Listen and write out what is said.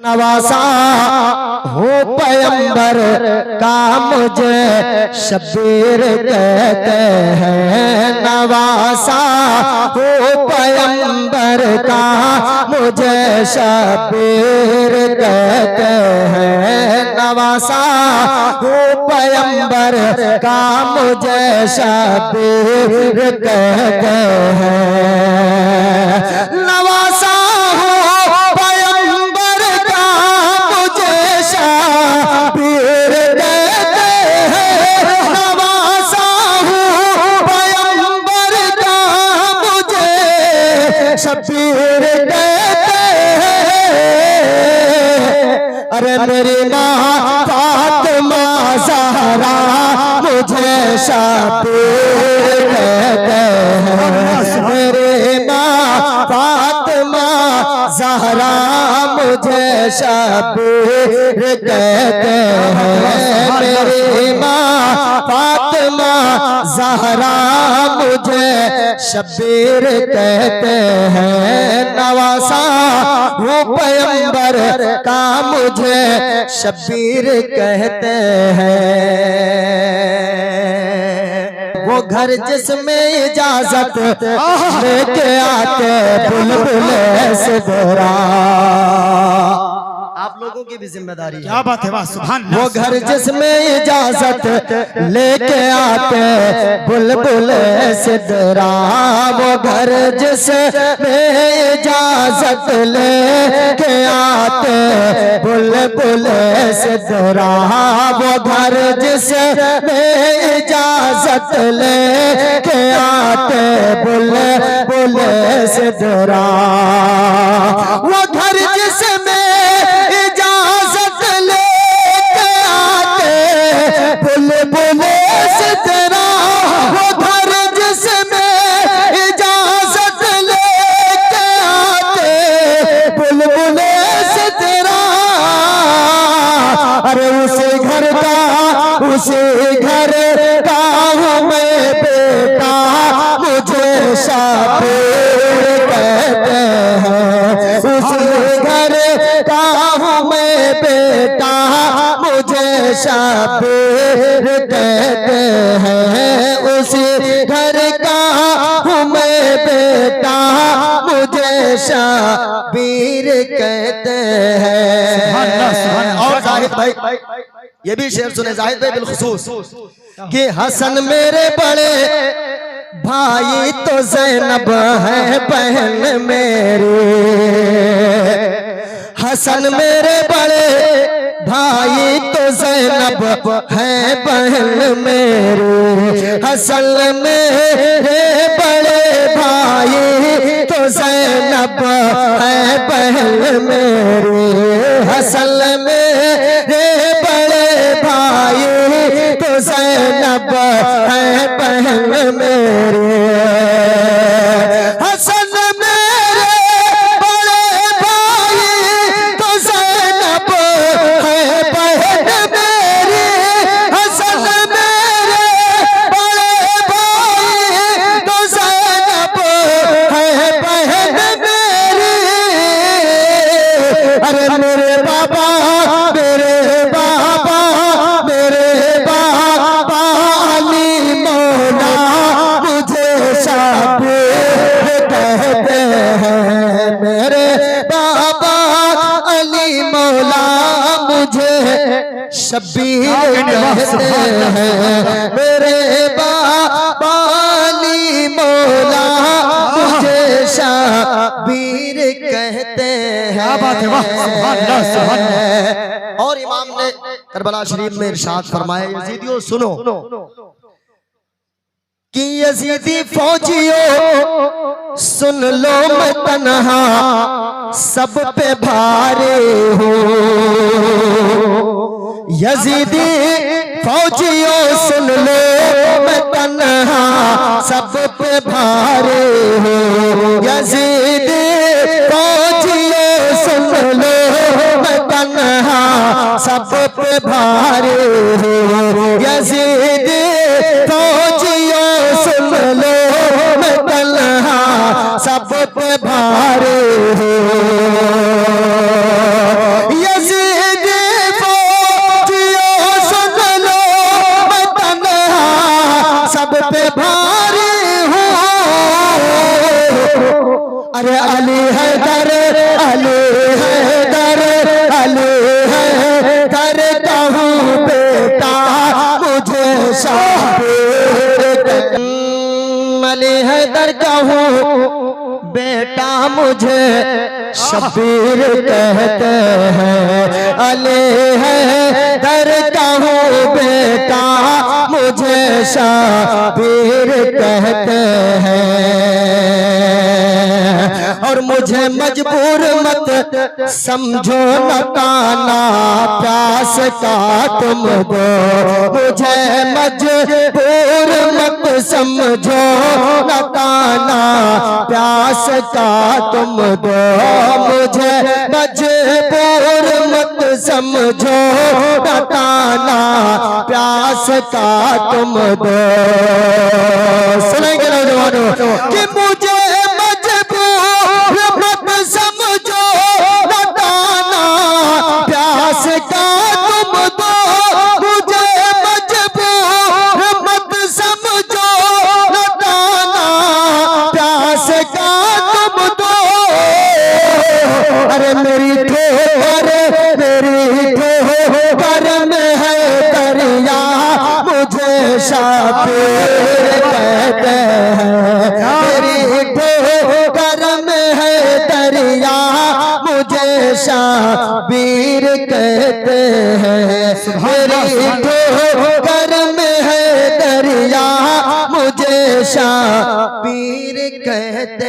नवासा हो पैगंबर का मुझे शबीर कहते हैं। नवासा हो पैगंबर का मुझे शबीर कहते हैं। नवासा हो पैगंबर का मुझे शबीर कहते हैं। नवासा शबीर कहते हैं। अरे मेरी माँ फातिमा ज़हरा मुझे शबीर कहते हैं। मेरी माँ फातिमा ज़हरा मुझे शबीर कहते हैं। मेरी माँ फातिमा ज़हरा मुझे शबीर कहते हैं। नवासा वो पैगंबर का मुझे शबीर कहते हैं। वो घर जिसमें इजाजत लेके आते बुलबुल से गोरा। आप लोगों की भी जिम्मेदारी है। क्या बात है, वाह सुभान अल्लाह। वो घर जिसमें इजाजत लेके आते बुलबुल सिदरा। वो घर जिसमें इजाजत लेके आते बुलबुल सिदरा। वो घर जिसमें इजाजत लेके आते बुलबुल सिदरा। वो घर जिसमें बुलबुल सिदरा। वो घर जिसमें इजाजत लेके आते बुलबुल सिदरा। अरे उसी घर का हूँ मैं बेटा मुझे शबीर कहते हैं। उसी घर का हूँ मैं बेटा मुझे शबीर कहते हैं। उसी घर का हूँ मैं बेटा मुझे शबीर कहते हैं। और जाहिद भाई ये भी शेर सुने जाहिद भाई बिलखुसूस कि हसन मेरे बड़े भाई तो ज़ैनब है बहन मेरी। हसन मेरे बड़े भाई तो ज़ैनब है बहन मेरी। हसन मेरे बड़े भाई तो ज़ैनब है बहन मेरी। हसन मेरे बड़े भाई तो ज़ैनब है बहन मेरी। शबीर कहते हैं। मेरे बाली मौला मुझे शबीर कहते हैं। क्या बात है, वाह सुभान अल्लाह सुभान अल्लाह। और इमाम ने करबला शरीफ में इरशाद फरमाया, यजीदियों सुनो कि यजीदी फौजियों सुन लो मैं तन्हा सब पे भारे हूँ। यजीदी फौजियों सुन लो मैं तन्हा सब पे भारे हूँ। यजीदी फौजियों सुन लो मैं तन्हा सब पे भारे हूँ। यजीदी फौजियों सुन लो मैं तन्हा सब पे भारे हूँ। अरे अली हैदर, अली हैदर, अली हैदर कहूँ बेटा मुझे शाबिर, अली हैदर कहूँ बेटा मुझे शबीर कहते हैं। अली हैदर कहूँ बेटा मुझे शबीर कहते हैं। और मुझे मजबूर मत समझो न काना प्यास का तुम दो, मुझे मजबूर मत समझो न काना प्यास का तुम दो, मुझे मजबूर मत समझो न काना प्यास का तुम दो। सुनेंगे नौजवानों कि मुझे मत समझो बताना प्यास का तुम दो, मुझे मजबूर मत समझो बताना प्यास का तुम दो। अरे मेरी ठोकर में है दरिया मुझे शाबिर कहते हैं। मेरी ठोकर में है दरिया मुझे शाबिर कहते हैं। मेरी ठोकर में है दरिया मुझे शाबिर कहते